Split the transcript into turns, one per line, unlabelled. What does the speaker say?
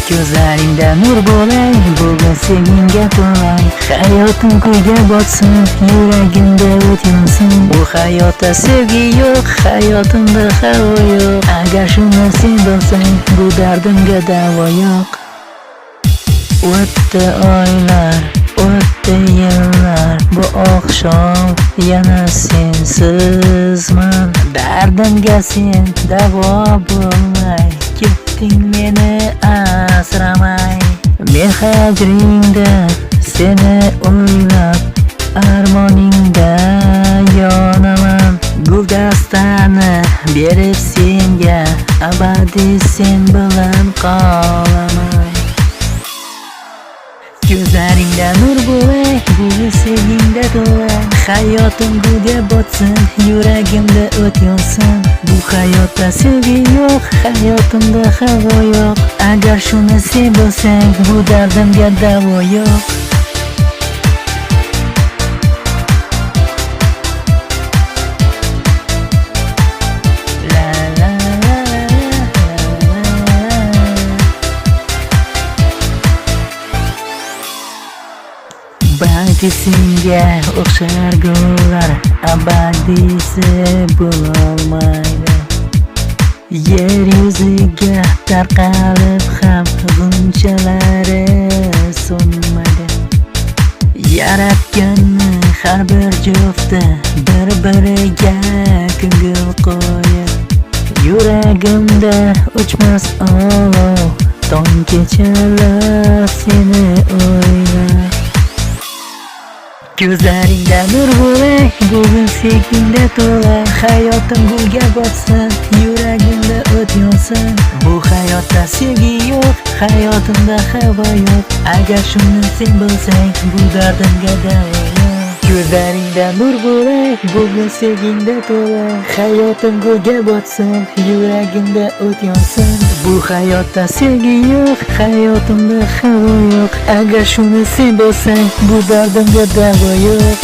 Ko'zlaringda nur bo'lay, bugun sevgingga to'lay. Hayotim kuyga botsin, yuragimda o't yonsin. Bu hayotda sevgi yo'q, hayotimda havo yo'q. Agar shuni sen bilsang, bu dardimga davo yo'q. O'tdi oylar, o'tdi yillar, bu oqshom yana sensizman. Dardimga sen davo bo'lmay, ketding meni asramay. Men hajringda seni o'ylab, armoningda yonaman. Guldastani berib senga, abadiy sen bilan qolaman. Ko'zlaringda nur bo'lay, bugun sevgingda to'lay. Hayotim gulga botsin, yuragimda o't yonsin. Bu hayotda sevgi yo'q, hayotimda havo yo'q. Agar shuni sen bilsang, bu dardimga davo yo'q. Balki senga o'xshar gullar abadiysi bo'lolmaydi. Yer yuziga tarqalib ham g'unchalari so'nmaydi. Yaratganni har bir jufti bir-biriga ko'ngil qo'yib, yuragimda o'chmas olov, tong kechalab seni o'ylab. Ko'zlaringda nur bo'lay, bugun sevgingda to'lay. Hayotim gulga botsin, yuragimda o't yonsin. Bu hayotda sevgi yo'q, hayotimda havo yo'q. Agar shuni sen bilsang, bu dardimga davo yo'q. Ko'zlaringda nur bo'lay, bugun sevgingda to'lay. Hayotim gulga botsin, yuragimda o't yonsin. Bu hayotda sevgi yo'q, hayotimda havo yo'q. Agar shuni sen bilsang, bu dardimga davo yo'q.